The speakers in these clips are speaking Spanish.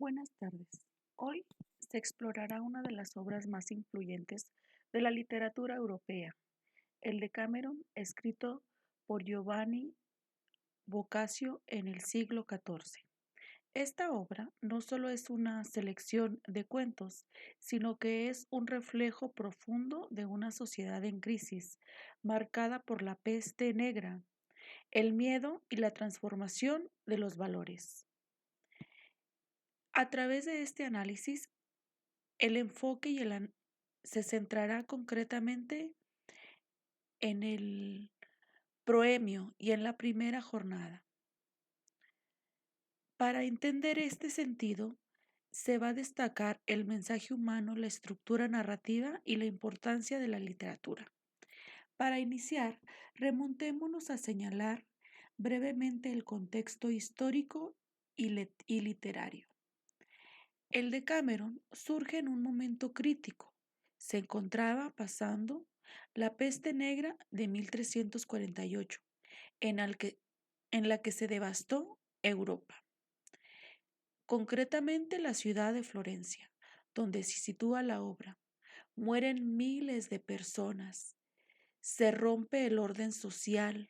Buenas tardes. Hoy se explorará una de las obras más influyentes de la literatura europea, el Decameron, escrito por Giovanni Boccaccio en el siglo XIV. Esta obra no solo es una selección de cuentos, sino que es un reflejo profundo de una sociedad en crisis, marcada por la peste negra, el miedo y la transformación de los valores. A través de este análisis, el enfoque se centrará concretamente en el proemio y en la primera jornada. Para entender este sentido, se va a destacar el mensaje humano, la estructura narrativa y la importancia de la literatura. Para iniciar, remontémonos a señalar brevemente el contexto histórico y literario. El Decameron surge en un momento crítico. Se encontraba pasando la peste negra de 1348, en la que se devastó Europa, concretamente la ciudad de Florencia, donde se sitúa la obra. Mueren miles de personas, se rompe el orden social,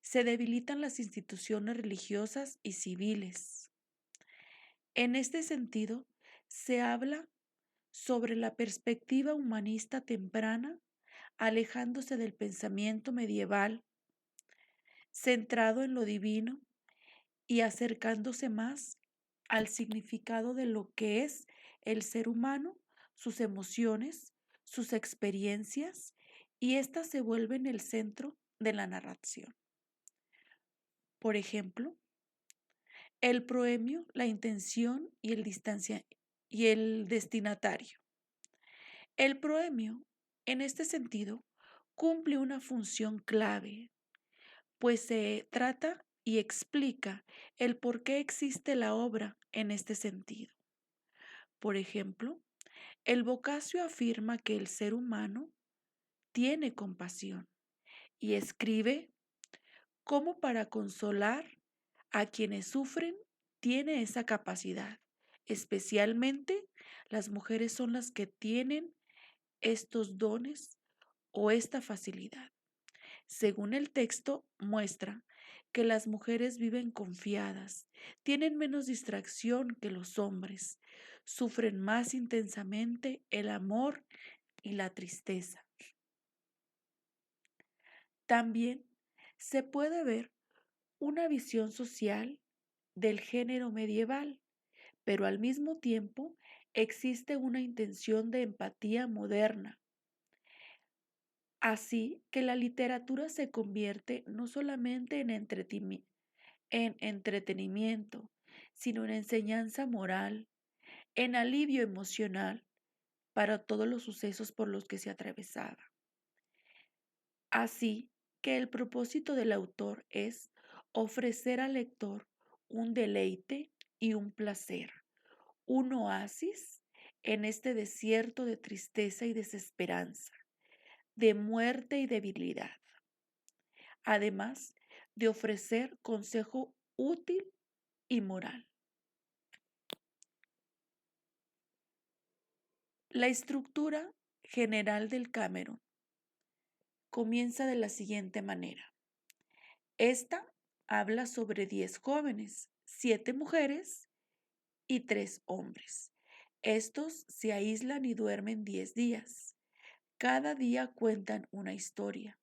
se debilitan las instituciones religiosas y civiles. En este sentido, se habla sobre la perspectiva humanista temprana, alejándose del pensamiento medieval, centrado en lo divino y acercándose más al significado de lo que es el ser humano, sus emociones, sus experiencias, y éstas se vuelven el centro de la narración. Por ejemplo, el proemio, la intención y y el destinatario. El proemio, en este sentido, cumple una función clave, pues se trata y explica el por qué existe la obra en este sentido. Por ejemplo, el Boccaccio afirma que el ser humano tiene compasión y escribe cómo para consolar a quienes sufren tiene esa capacidad. Especialmente las mujeres son las que tienen estos dones o esta facilidad. Según el texto, muestra que las mujeres viven confiadas, tienen menos distracción que los hombres, sufren más intensamente el amor y la tristeza. También se puede ver una visión social del género medieval, pero al mismo tiempo existe una intención de empatía moderna. Así que la literatura se convierte no solamente en entretenimiento, sino en enseñanza moral, en alivio emocional para todos los sucesos por los que se atravesaba. Así que el propósito del autor es ofrecer al lector un deleite y un placer, un oasis en este desierto de tristeza y desesperanza, de muerte y debilidad, además de ofrecer consejo útil y moral. La estructura general del Cameron comienza de la siguiente manera. Esta habla sobre 10 jóvenes, 7 mujeres y 3 hombres. Estos se aíslan y duermen 10 días. Cada día cuentan una historia.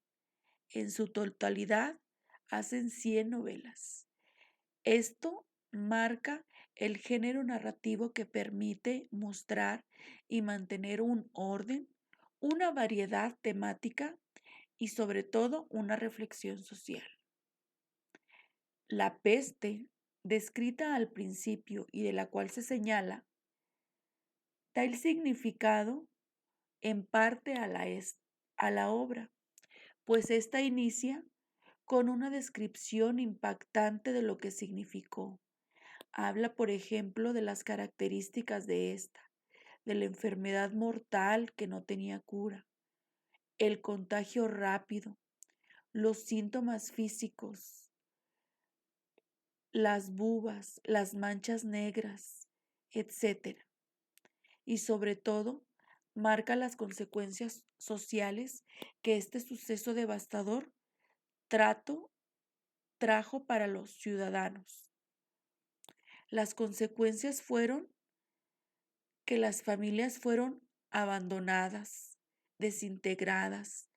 En su totalidad hacen 100 novelas. Esto marca el género narrativo que permite mostrar y mantener un orden, una variedad temática y sobre todo una reflexión social. La peste, descrita al principio y de la cual se señala, da el significado en parte a la obra, pues ésta inicia con una descripción impactante de lo que significó. Habla, por ejemplo, de las características de esta, de la enfermedad mortal que no tenía cura, el contagio rápido, los síntomas físicos, las bubas, las manchas negras, etc. Y sobre todo, marca las consecuencias sociales que este suceso devastador trajo para los ciudadanos. Las consecuencias fueron que las familias fueron abandonadas, desintegradas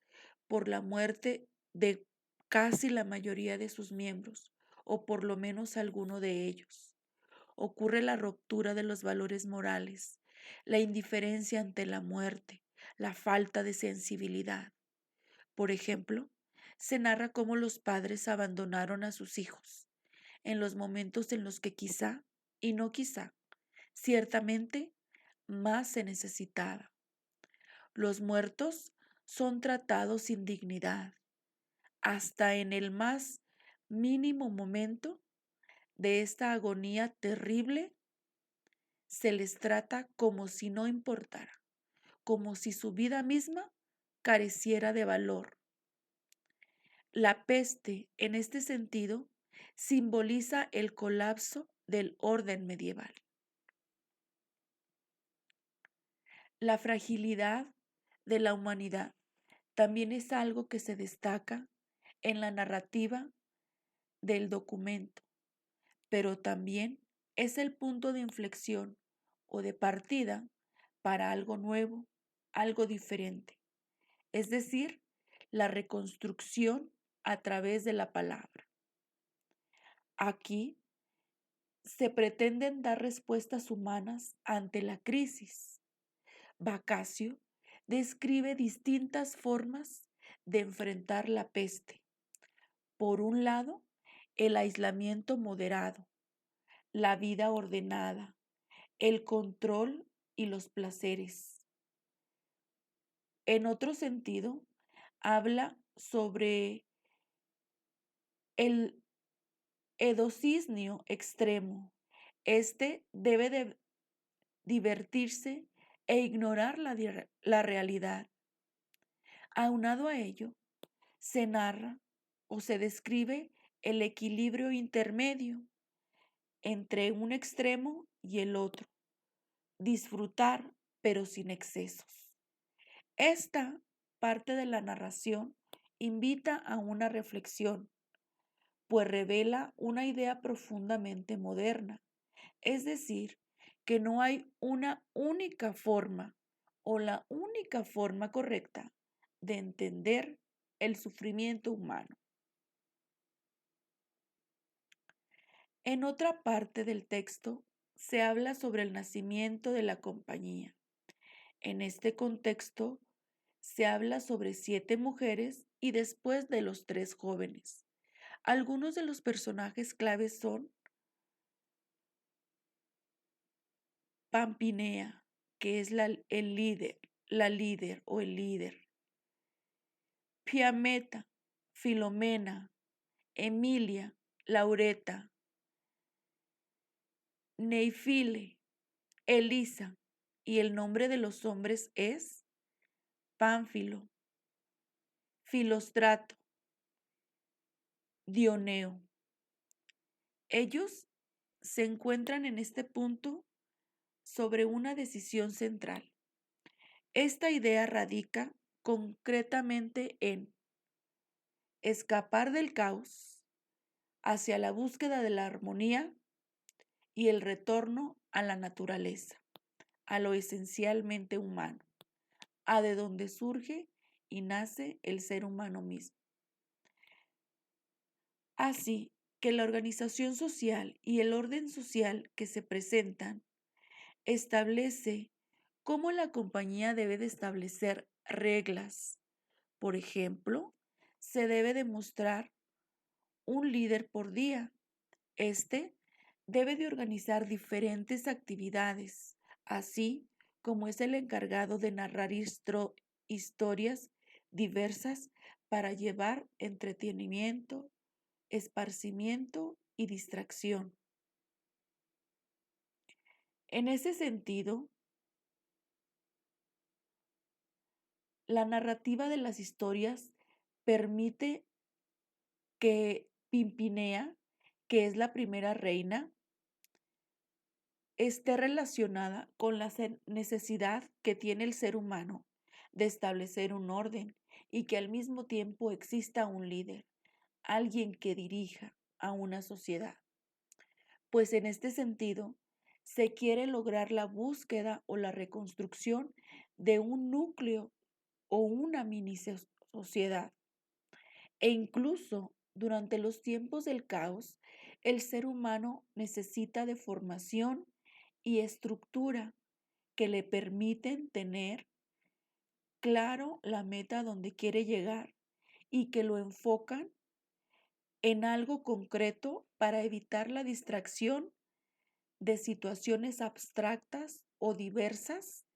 por la muerte de casi la mayoría de sus miembros, o por lo menos alguno de ellos. Ocurre la ruptura de los valores morales, la indiferencia ante la muerte, la falta de sensibilidad. Por ejemplo, se narra cómo los padres abandonaron a sus hijos en los momentos en los que quizá, y no quizá, ciertamente más se necesitaba. Los muertos son tratados sin dignidad, hasta en el más mínimo momento de esta agonía terrible se les trata como si no importara, como si su vida misma careciera de valor. La peste, en este sentido, simboliza el colapso del orden medieval. La fragilidad de la humanidad también es algo que se destaca en la narrativa del documento, pero también es el punto de inflexión o de partida para algo nuevo, algo diferente, es decir, la reconstrucción a través de la palabra. Aquí se pretenden dar respuestas humanas ante la crisis. Boccaccio describe distintas formas de enfrentar la peste. Por un lado, el aislamiento moderado, la vida ordenada, el control y los placeres. En otro sentido, habla sobre el edocisnio extremo. Este debe de divertirse e ignorar la realidad. Aunado a ello, se narra o se describe el equilibrio intermedio entre un extremo y el otro. Disfrutar, pero sin excesos. Esta parte de la narración invita a una reflexión, pues revela una idea profundamente moderna, es decir, que no hay una única forma o la única forma correcta de entender el sufrimiento humano. En otra parte del texto se habla sobre el nacimiento de la compañía. En este contexto se habla sobre 7 mujeres y después de los 3 jóvenes. Algunos de los personajes claves son Pampinea, que es la líder o el líder. Fiametta, Filomena, Emilia, Laureta, Neifile, Elisa, y el nombre de los hombres es Pánfilo, Filostrato, Dioneo. Ellos se encuentran en este punto sobre una decisión central. Esta idea radica concretamente en escapar del caos hacia la búsqueda de la armonía y el retorno a la naturaleza, a lo esencialmente humano, a de donde surge y nace el ser humano mismo. Así que la organización social y el orden social que se presentan establece cómo la compañía debe de establecer reglas. Por ejemplo, se debe demostrar un líder por día. Este debe de organizar diferentes actividades, así como es el encargado de narrar historias diversas para llevar entretenimiento, esparcimiento y distracción. En ese sentido, la narrativa de las historias permite que Pimpinea, que es la primera reina, esté relacionada con la necesidad que tiene el ser humano de establecer un orden y que al mismo tiempo exista un líder, alguien que dirija a una sociedad. Pues en este sentido, se quiere lograr la búsqueda o la reconstrucción de un núcleo o una mini sociedad. E incluso durante los tiempos del caos, el ser humano necesita de formación y estructura que le permiten tener claro la meta donde quiere llegar y que lo enfocan en algo concreto para evitar la distracción de situaciones abstractas o diversas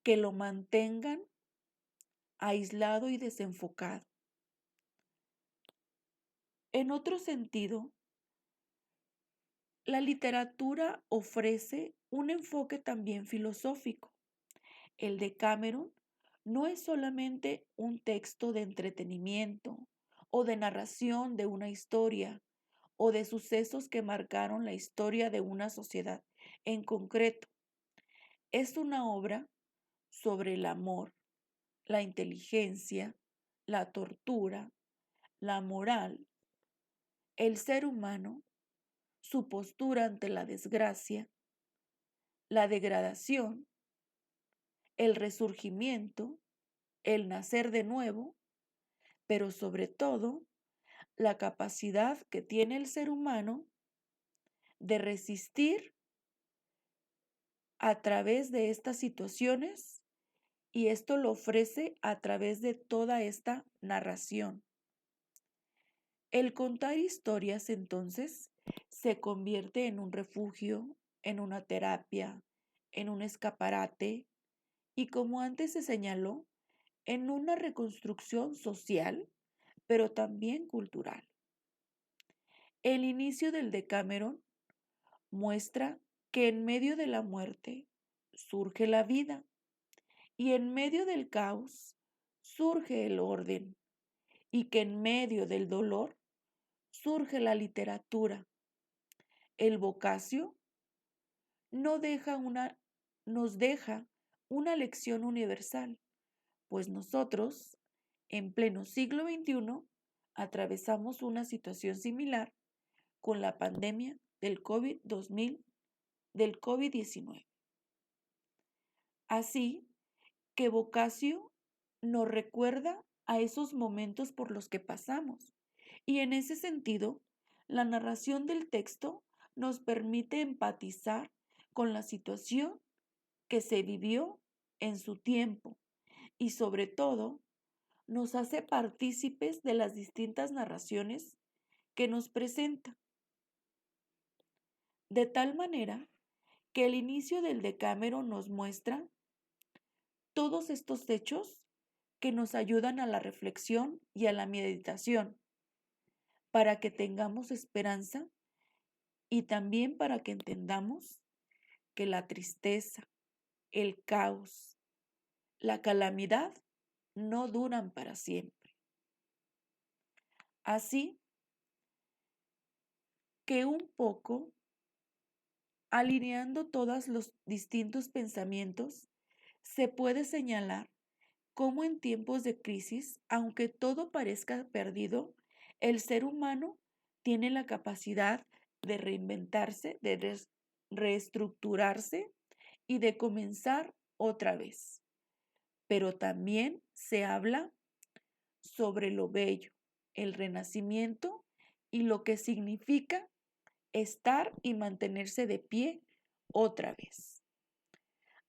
que lo mantengan aislado y desenfocado. En otro sentido, la literatura ofrece un enfoque también filosófico. El de Cameron no es solamente un texto de entretenimiento o de narración de una historia o de sucesos que marcaron la historia de una sociedad en concreto. Es una obra sobre el amor, la inteligencia, la tortura, la moral, el ser humano, su postura ante la desgracia, la degradación, el resurgimiento, el nacer de nuevo, pero sobre todo la capacidad que tiene el ser humano de resistir a través de estas situaciones, y esto lo ofrece a través de toda esta narración. El contar historias entonces se convierte en un refugio, en una terapia, en un escaparate y, como antes se señaló, en una reconstrucción social, pero también cultural. El inicio del Decameron muestra que en medio de la muerte surge la vida y en medio del caos surge el orden y que en medio del dolor surge la literatura. El Boccaccio no deja nos deja una lección universal, pues nosotros, en pleno siglo XXI, atravesamos una situación similar con la pandemia del del COVID-19. Así que Boccaccio nos recuerda a esos momentos por los que pasamos. Y en ese sentido, la narración del texto nos permite empatizar con la situación que se vivió en su tiempo y sobre todo nos hace partícipes de las distintas narraciones que nos presenta. De tal manera que el inicio del Decameron nos muestra todos estos hechos que nos ayudan a la reflexión y a la meditación, para que tengamos esperanza y también para que entendamos que la tristeza, el caos, la calamidad no duran para siempre. Así que un poco, alineando todos los distintos pensamientos, se puede señalar cómo en tiempos de crisis, aunque todo parezca perdido, el ser humano tiene la capacidad de reinventarse, de reestructurarse y de comenzar otra vez. Pero también se habla sobre lo bello, el renacimiento y lo que significa estar y mantenerse de pie otra vez.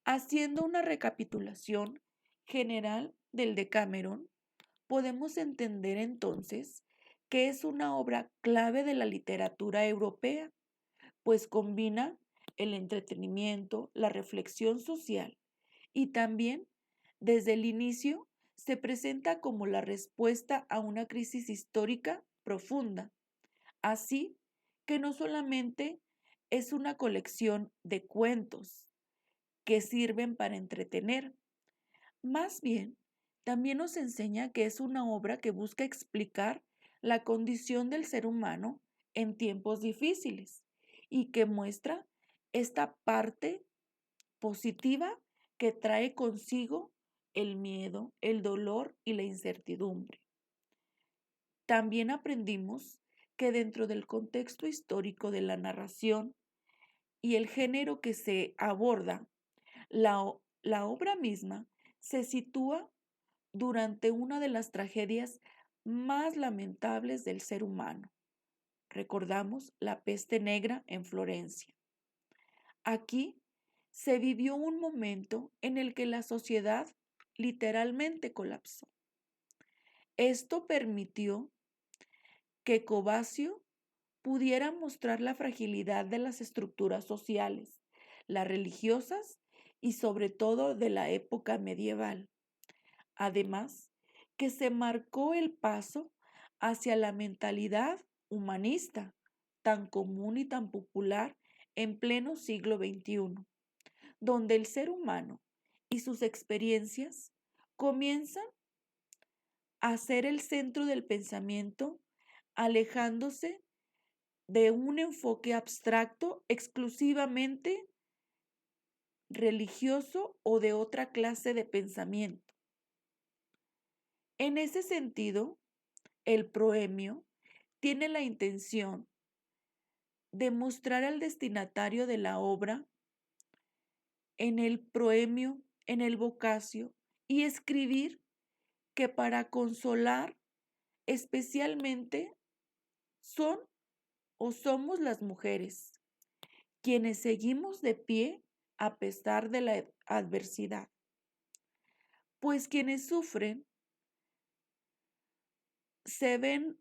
Haciendo una recapitulación general del Decameron, podemos entender entonces que es una obra clave de la literatura europea, pues combina el entretenimiento, la reflexión social y también desde el inicio se presenta como la respuesta a una crisis histórica profunda. Así que no solamente es una colección de cuentos que sirven para entretener, más bien también nos enseña que es una obra que busca explicar la condición del ser humano en tiempos difíciles y que muestra esta parte positiva que trae consigo el miedo, el dolor y la incertidumbre. También aprendimos que dentro del contexto histórico de la narración y el género que se aborda, la obra misma se sitúa durante una de las tragedias más lamentables del ser humano. Recordamos la peste negra en Florencia. Aquí se vivió un momento en el que la sociedad literalmente colapsó. Esto permitió que Covacio pudiera mostrar la fragilidad de las estructuras sociales, las religiosas y sobre todo de la época medieval. Además, que se marcó el paso hacia la mentalidad humanista, tan común y tan popular en pleno siglo XXI, donde el ser humano y sus experiencias comienzan a ser el centro del pensamiento, alejándose de un enfoque abstracto exclusivamente religioso o de otra clase de pensamiento. En ese sentido, el proemio tiene la intención de mostrar al destinatario de la obra en el proemio, en el vocacio, y escribir que para consolar especialmente son o somos las mujeres, quienes seguimos de pie a pesar de la adversidad, pues quienes sufren se ven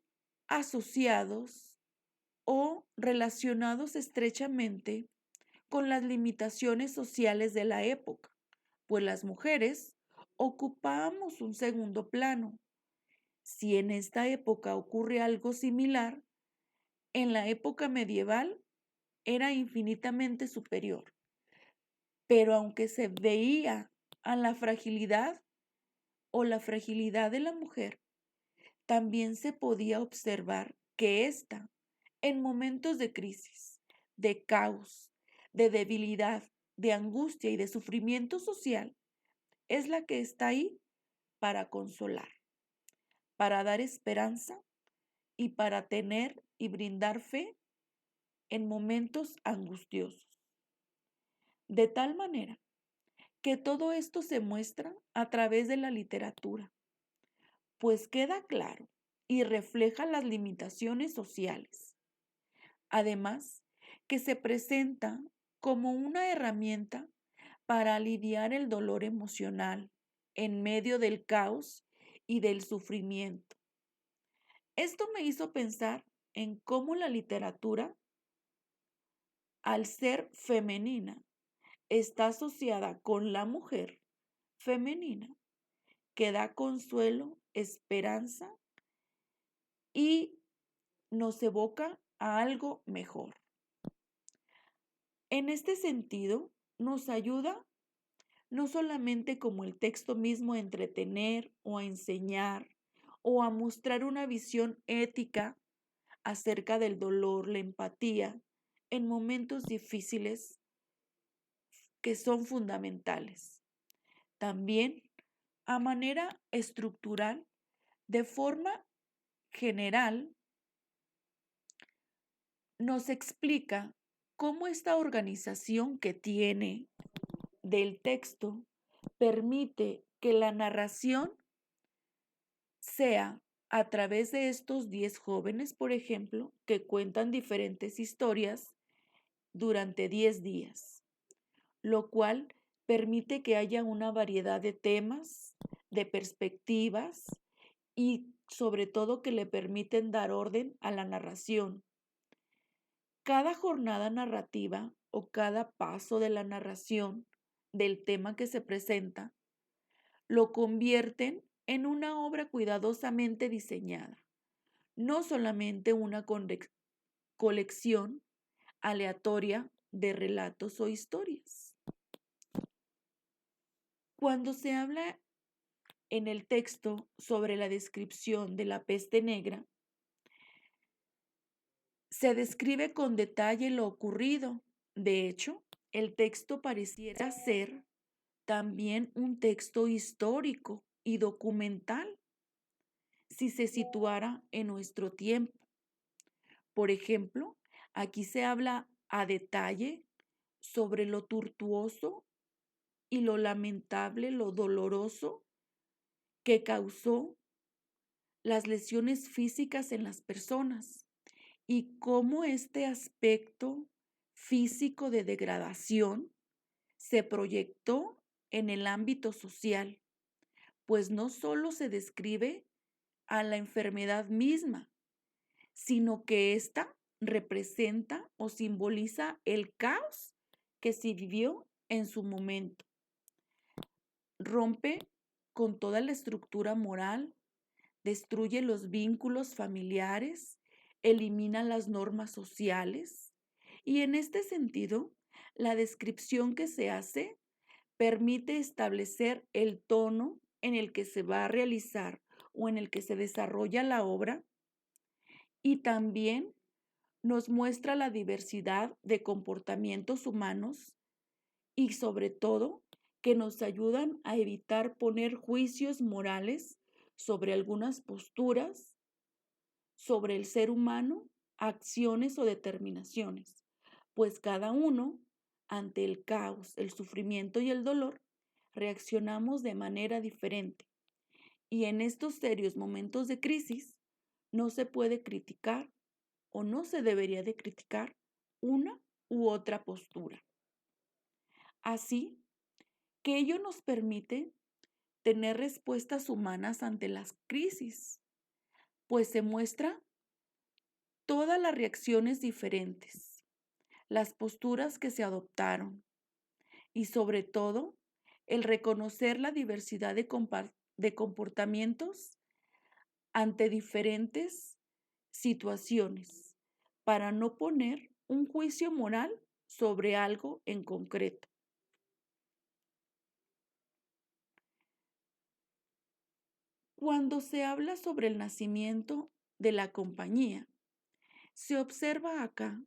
asociados o relacionados estrechamente con las limitaciones sociales de la época, pues las mujeres ocupamos un segundo plano. Si en esta época ocurre algo similar, en la época medieval era infinitamente superior. Pero aunque se veía a la fragilidad o la fragilidad de la mujer, también se podía observar que ésta, en momentos de crisis, de caos, de debilidad, de angustia y de sufrimiento social, es la que está ahí para consolar, para dar esperanza y para tener y brindar fe en momentos angustiosos. De tal manera que todo esto se muestra a través de la literatura, pues queda claro y refleja las limitaciones sociales. Además, que se presenta como una herramienta para aliviar el dolor emocional en medio del caos y del sufrimiento. Esto me hizo pensar en cómo la literatura, al ser femenina, está asociada con la mujer femenina, que da consuelo, esperanza y nos evoca a algo mejor. En este sentido, nos ayuda no solamente como el texto mismo a entretener o a enseñar o a mostrar una visión ética acerca del dolor, la empatía en momentos difíciles que son fundamentales. También a manera estructural, de forma general, nos explica cómo esta organización que tiene del texto permite que la narración sea a través de estos 10 jóvenes, por ejemplo, que cuentan diferentes historias durante 10 días, lo cual permite que haya una variedad de temas, de perspectivas y sobre todo que le permiten dar orden a la narración. Cada jornada narrativa o cada paso de la narración del tema que se presenta lo convierten en una obra cuidadosamente diseñada, no solamente una colección aleatoria de relatos o historias. Cuando se habla en el texto sobre la descripción de la peste negra, se describe con detalle lo ocurrido De hecho, el texto pareciera ser también un texto histórico y documental si se situara en nuestro tiempo. Por ejemplo, aquí se habla a detalle sobre lo tortuoso y lo lamentable, lo doloroso que causó las lesiones físicas en las personas y cómo este aspecto físico de degradación se proyectó en el ámbito social, pues no solo se describe a la enfermedad misma, sino que ésta representa o simboliza el caos que se vivió en su momento. Rompe con toda la estructura moral, destruye los vínculos familiares, elimina las normas sociales y en este sentido, la descripción que se hace permite establecer el tono en el que se va a realizar o en el que se desarrolla la obra y también nos muestra la diversidad de comportamientos humanos y sobre todo que nos ayudan a evitar poner juicios morales sobre algunas posturas, sobre el ser humano, acciones o determinaciones, pues cada uno, ante el caos, el sufrimiento y el dolor, reaccionamos de manera diferente. Y en estos serios momentos de crisis, no se puede criticar o no se debería de criticar una u otra postura. Así que ello nos permite tener respuestas humanas ante las crisis, pues se muestra todas las reacciones diferentes, las posturas que se adoptaron y sobre todo el reconocer la diversidad de comportamientos ante diferentes situaciones para no poner un juicio moral sobre algo en concreto. Cuando se habla sobre el nacimiento de la compañía, se observa acá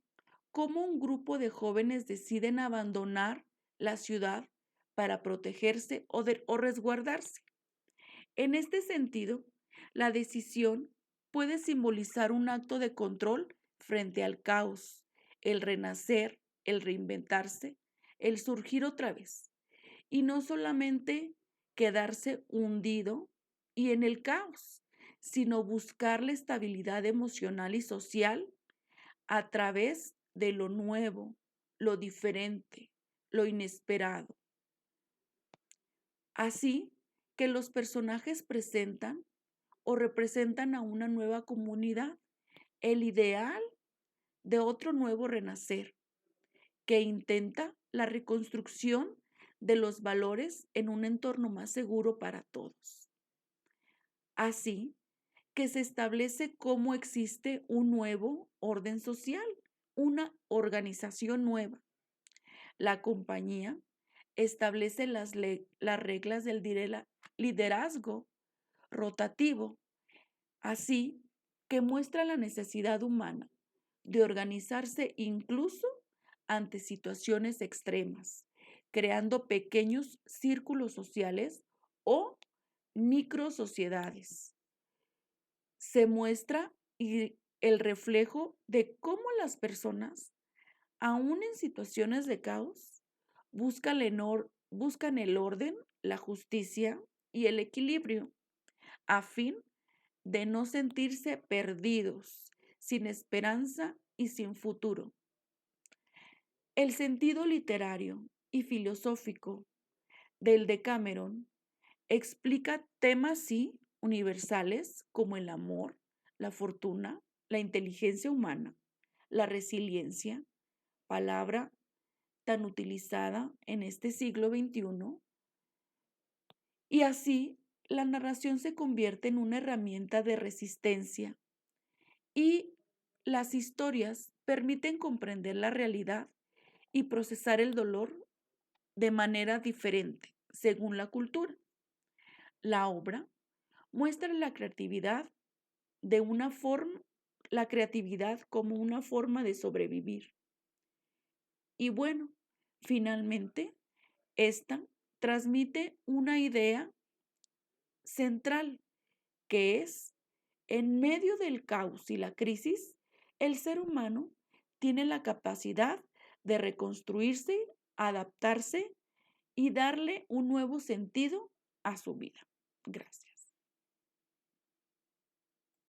cómo un grupo de jóvenes deciden abandonar la ciudad para protegerse o resguardarse. En este sentido, la decisión puede simbolizar un acto de control frente al caos, el renacer, el reinventarse, el surgir otra vez, y no solamente quedarse hundido y en el caos, sino buscar la estabilidad emocional y social a través de lo nuevo, lo diferente, lo inesperado. Así que los personajes presentan o representan a una nueva comunidad, el ideal de otro nuevo renacer que intenta la reconstrucción de los valores en un entorno más seguro para todos. Así que se establece cómo existe un nuevo orden social, una organización nueva. La compañía establece las reglas del liderazgo rotativo, así que muestra la necesidad humana de organizarse incluso ante situaciones extremas, creando pequeños círculos sociales o microsociedades. Se muestra el reflejo de cómo las personas, aún en situaciones de caos, buscan el orden, la justicia y el equilibrio a fin de no sentirse perdidos, sin esperanza y sin futuro. El sentido literario y filosófico del Decameron explica temas, sí, universales como el amor, la fortuna, la inteligencia humana, la resiliencia, palabra tan utilizada en este siglo XXI, y así la narración se convierte en una herramienta de resistencia y las historias permiten comprender la realidad y procesar el dolor de manera diferente según la cultura. La obra muestra la creatividad como una forma de sobrevivir Y bueno, finalmente, esta transmite una idea central que es, en medio del caos y la crisis, el ser humano tiene la capacidad de reconstruirse, adaptarse y darle un nuevo sentido a su vida. Gracias.